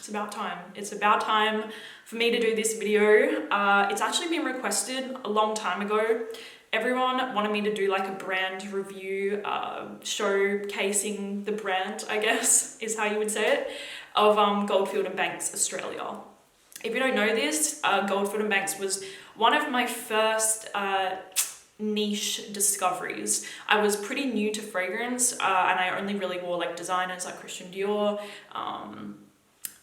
It's about time. It's about time for me to do this video. It's actually been requested a long time ago. Everyone wanted me to do like a brand review, showcasing the brand, I guess, is how you would say it, of Goldfield Banks Australia. If you don't know this, Goldfield Banks was one of my first niche discoveries. I was pretty new to fragrance, and I only really wore like designers like Christian Dior,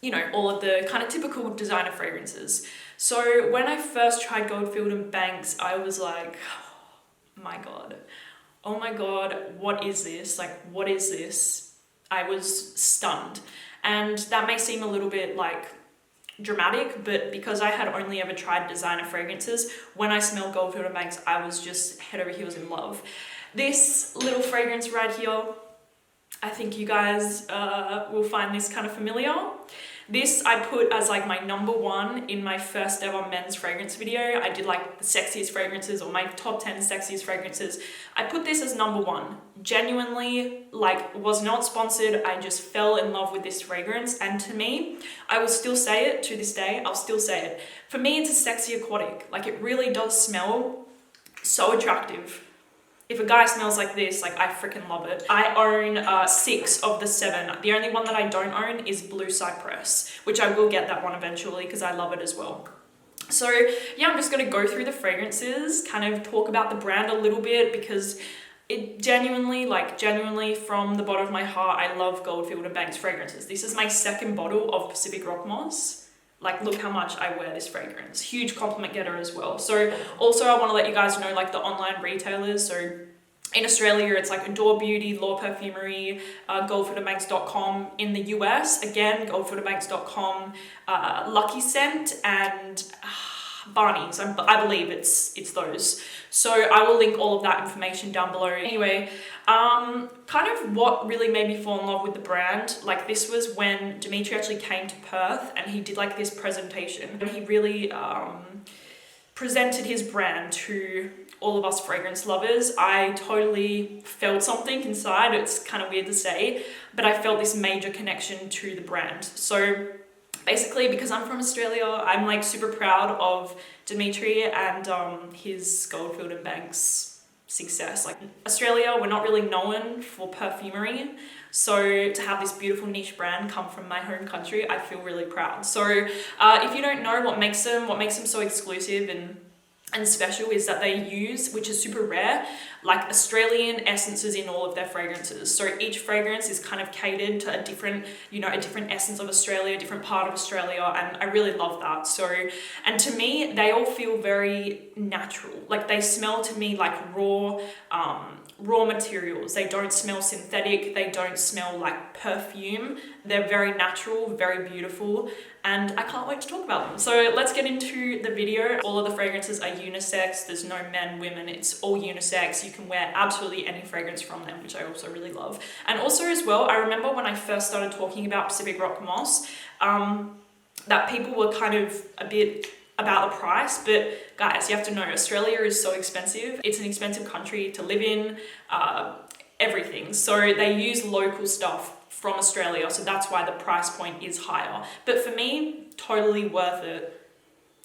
you know, all of the kind of typical designer fragrances. So when I first tried Goldfield Banks, I was like, oh my god, what is this? Like, what is this? I was stunned. And that may seem a little bit like dramatic, but because I had only ever tried designer fragrances, when I smelled Goldfield Banks, I was just head over heels in love. This little fragrance right here, I think you guys will find this kind of familiar. This I put as like my #1 in my first ever men's fragrance video. I did like the sexiest fragrances, or my top 10 sexiest fragrances. I put this as #1. Genuinely, like, was not sponsored. I just fell in love with this fragrance. And to me, I will still say it to this day. I'll still say it. For me, it's a sexy aquatic. Like, it really does smell so attractive. If a guy smells like this, like, I freaking love it. I own 6 of the 7. The only one that I don't own is Blue Cypress, which I will get that one eventually because I love it as well. So yeah, I'm just gonna go through the fragrances, kind of talk about the brand a little bit, because it genuinely from the bottom of my heart, I love Goldfield Banks fragrances. This is my 2nd bottle of Pacific Rock Moss. Like, look how much I wear this fragrance. Huge compliment getter as well. So also I want to let you guys know like the online retailers. So in Australia, it's like Adore Beauty, Law Perfumery, goldfieldandbanks.com. In the US, again, goldfieldandbanks.com, Lucky Scent, and Barney's. I believe it's those. So I will link all of that information down below. Anyway, kind of what really made me fall in love with the brand, like, this was when Dimitri actually came to Perth and he did like this presentation, and he really presented his brand to all of us fragrance lovers. I totally felt something inside. It's kind of weird to say, but I felt this major connection to the brand. So basically, because I'm from Australia, I'm like super proud of Dimitri and his Goldfield Banks success. Like, Australia, we're not really known for perfumery, so to have this beautiful niche brand come from my home country, I feel really proud. So if you don't know what makes them so exclusive and special, is that they use, which is super rare, like Australian essences in all of their fragrances. So each fragrance is kind of catered to a different, you know, a different essence of Australia, a different part of Australia, and I really love that. So, and to me, they all feel very natural. Like, they smell to me like raw materials. They don't smell synthetic. They don't smell like perfume. They're very natural, very beautiful, and I can't wait to talk about them. So let's get into the video. All of the fragrances are unisex. There's no men, women. It's all unisex. You can wear absolutely any fragrance from them, which I also really love. And also as well, I remember when I first started talking about Pacific Rock Moss, that people were kind of a bit about the price, but guys, you have to know, Australia is so expensive. It's an expensive country to live in, everything. So they use local stuff from Australia, so that's why the price point is higher. But for me, totally worth it.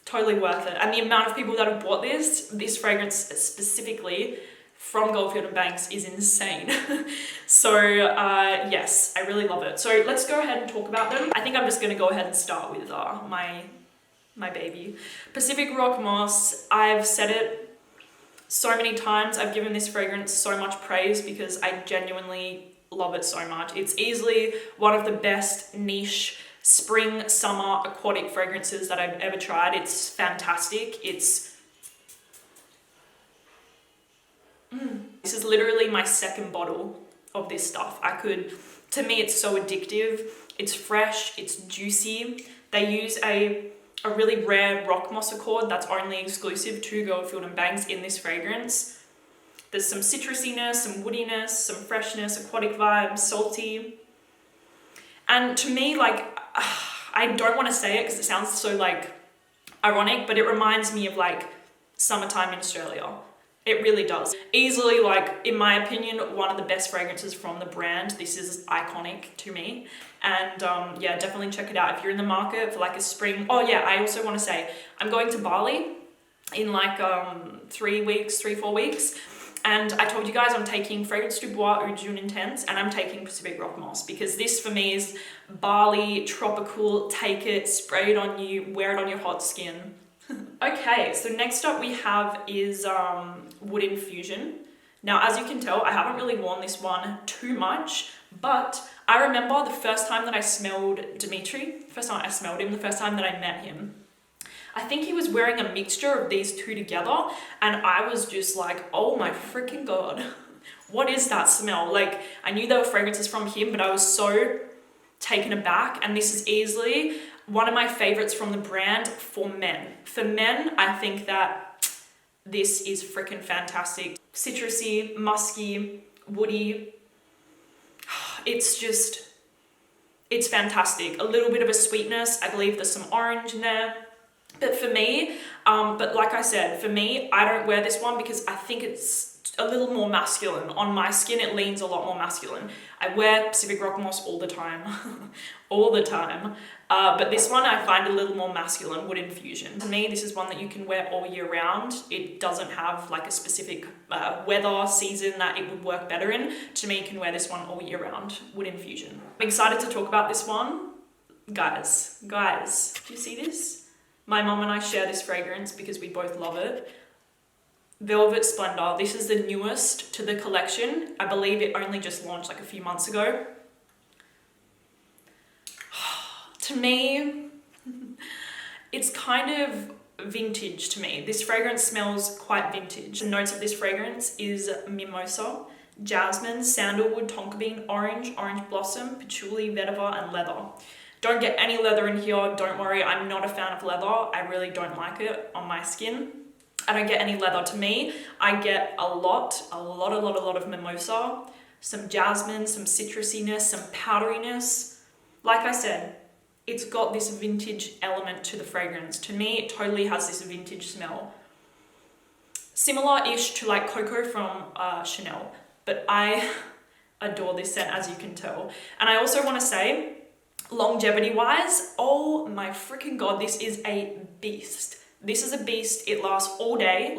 Totally worth it. And the amount of people that have bought this fragrance specifically from Goldfield Banks is insane. So yes, I really love it. So let's go ahead and talk about them. I think I'm just gonna go ahead and start with my baby. Pacific Rock Moss. I've said it so many times. I've given this fragrance so much praise because I genuinely love it so much. It's easily one of the best niche spring, summer, aquatic fragrances that I've ever tried. It's fantastic. This is literally my 2nd bottle of this stuff. To me, it's so addictive. It's fresh, it's juicy. They use a really rare rock moss accord that's only exclusive to Goldfield Banks in this fragrance. There's some citrusiness, some woodiness, some freshness, aquatic vibes, salty. And to me, like, I don't want to say it because it sounds so like ironic, but it reminds me of like summertime in Australia. It really does. Easily, like, in my opinion, one of the best fragrances from the brand. This is iconic to me. And yeah, definitely check it out if you're in the market for like a spring. Oh yeah, I also want to say, I'm going to Bali in like 3 weeks, 4 weeks. And I told you guys I'm taking Fragrance du Bois Eau June Intense, and I'm taking Pacific Rock Moss, because this for me is Bali, tropical, take it, spray it on you, wear it on your hot skin. Okay, so next up we have is Wood Infusion. Now, as you can tell, I haven't really worn this one too much, but I remember the first time that I smelled Dimitri, the first time that I met him, I think he was wearing a mixture of these two together, and I was just like, oh my freaking God, what is that smell? Like, I knew there were fragrances from him, but I was so taken aback, and this is easily one of my favorites from the brand for men. For men, I think that this is freaking fantastic. Citrusy, musky, woody. It's fantastic. A little bit of a sweetness. I believe there's some orange in there. But for me, but like I said, for me, I don't wear this one because I think it's a little more masculine. On my skin, it leans a lot more masculine. I wear Pacific Rock Moss all the time, all the time. But this one I find a little more masculine, Wood Infusion. To me, this is one that you can wear all year round. It doesn't have like a specific weather, season that it would work better in. To me, you can wear this one all year round, Wood Infusion. I'm excited to talk about this one. Guys, do you see this? My mom and I share this fragrance because we both love it. Velvet Splendor. This is the newest to the collection. I believe it only just launched like a few months ago. To me, it's kind of vintage to me. This fragrance smells quite vintage. The notes of this fragrance is mimosa, jasmine, sandalwood, tonka bean, orange blossom, patchouli, vetiver, and leather. Don't get any leather in here, don't worry, I'm not a fan of leather. I really don't like it on my skin. I don't get any leather. To me, I get a lot of mimosa, some jasmine, some citrusiness, some powderiness. Like I said, it's got this vintage element to the fragrance. To me, it totally has this vintage smell. Similar-ish to like Coco from Chanel, but I adore this scent, as you can tell. And I also want to say, longevity-wise, oh my freaking God, this is a beast. This is a beast. It lasts all day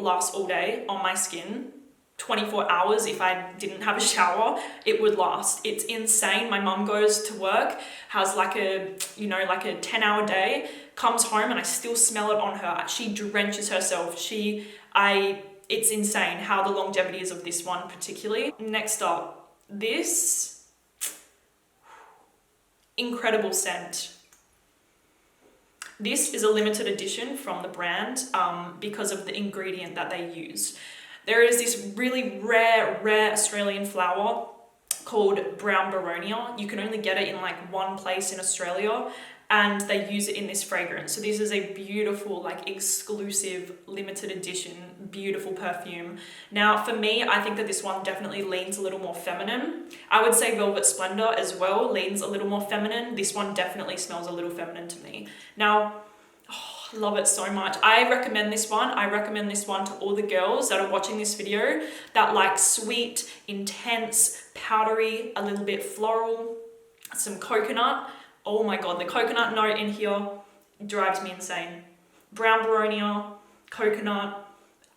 on my skin. 24 hours if I didn't have a shower, it would last. It's insane. My mum goes to work, has like a 10-hour day, comes home and I still smell it on her. She drenches herself. It's insane how the longevity is of this one particularly. Next up, this incredible scent. This is a limited edition from the brand because of the ingredient that they use. There is this really rare Australian flower called brown beronia. You can only get it in like one place in Australia, and they use it in this fragrance. So this is a beautiful, like exclusive, limited edition, beautiful perfume. Now for me, I think that this one definitely leans a little more feminine. I would say Velvet Splendor as well leans a little more feminine. This one definitely smells a little feminine to me. Now, I love it so much. I recommend this one. I recommend this one to all the girls that are watching this video that like sweet, intense, powdery, a little bit floral, some coconut. Oh my God, the coconut note in here drives me insane. Brown beronia, coconut,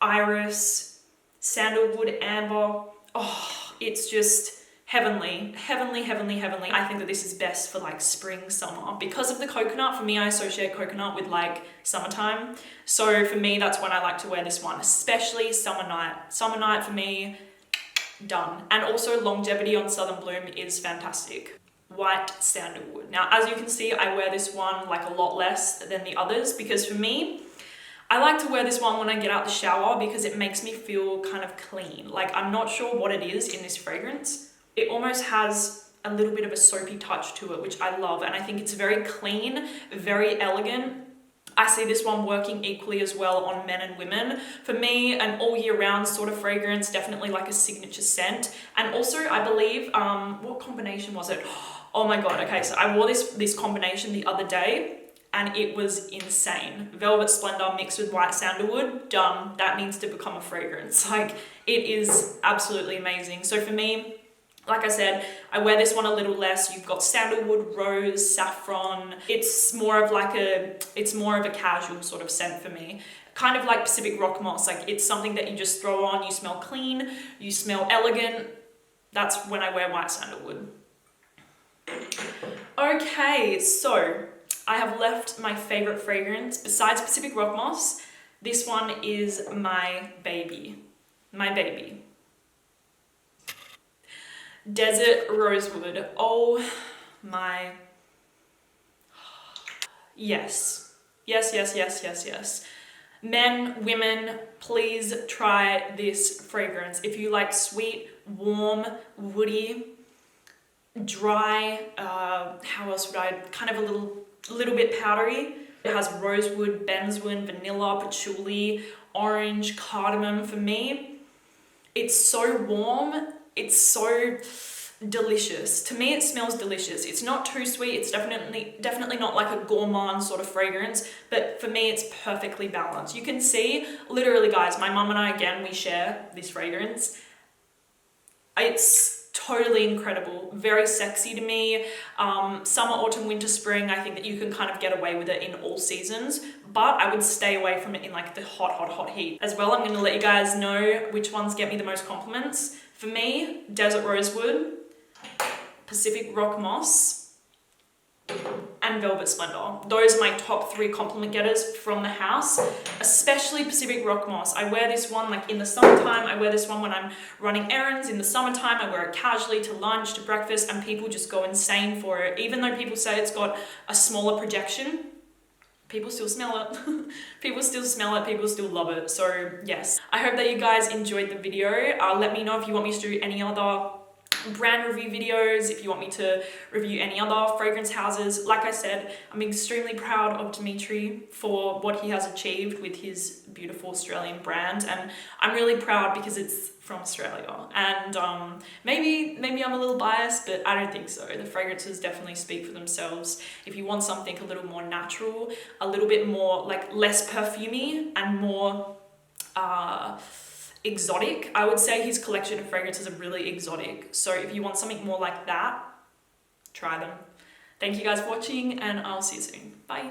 iris, sandalwood, amber. Oh, it's just heavenly. I think that this is best for like spring, summer. Because of the coconut, for me, I associate coconut with like summertime. So for me, that's when I like to wear this one, especially summer night. Summer night for me, done. And also longevity on Southern Bloom is fantastic. White sandalwood. Now, as you can see, I wear this one like a lot less than the others because for me, I like to wear this one when I get out the shower because it makes me feel kind of clean. Like, I'm not sure what it is in this fragrance. It almost has a little bit of a soapy touch to it, which I love. And I think it's very clean, very elegant. I see this one working equally as well on men and women. For me, an all year round sort of fragrance, definitely like a signature scent. And also, I believe, what combination was it? Oh my God, okay, so I wore this combination the other day and it was insane. Velvet Splendor mixed with white sandalwood, done. That needs to become a fragrance. Like, it is absolutely amazing. So for me, like I said, I wear this one a little less. You've got sandalwood, rose, saffron. It's more of a casual sort of scent for me. Kind of like Pacific Rock Moss. Like, it's something that you just throw on, you smell clean, you smell elegant. That's when I wear white sandalwood. Okay, so I have left my favorite fragrance besides Pacific Rock Moss. This one is my baby. My baby. Desert Rosewood. Oh my. Yes. Yes, yes, yes, yes, yes. Men, women, please try this fragrance. If you like sweet, warm, woody, dry, how else would I, kind of a little bit powdery. It has rosewood, benzoin, vanilla, patchouli, orange, cardamom. For me, it's so warm. It's so delicious. To me, it smells delicious. It's not too sweet. It's definitely not like a gourmand sort of fragrance, but for me, it's perfectly balanced. You can see, literally guys, my mum and I, again, we share this fragrance. It's totally incredible. Very sexy to me. Summer, autumn, winter, spring, I think that you can kind of get away with it in all seasons, but I would stay away from it in like the hot heat. As well, I'm going to let you guys know which ones get me the most compliments. For me, Desert Rosewood, Pacific Rock Moss, and Velvet Splendor. Those are my top 3 compliment getters from the house, especially Pacific Rock Moss. I wear this one like in the summertime. I wear this one when I'm running errands. In the summertime, I wear it casually to lunch, to breakfast, and people just go insane for it. Even though people say it's got a smaller projection, people still smell it. People still smell it. People still love it. So yes, I hope that you guys enjoyed the video. Let me know if you want me to do any other brand review videos, if you want me to review any other fragrance houses. Like I said, I'm extremely proud of Dimitri for what he has achieved with his beautiful Australian brand, and I'm really proud because it's from Australia. And maybe I'm a little biased, but I don't think so. The fragrances definitely speak for themselves. If you want something a little more natural, a little bit more like less perfumey and more exotic, I would say his collection of fragrances are really exotic. So if you want something more like that, try them. Thank you guys for watching, and I'll see you soon. Bye.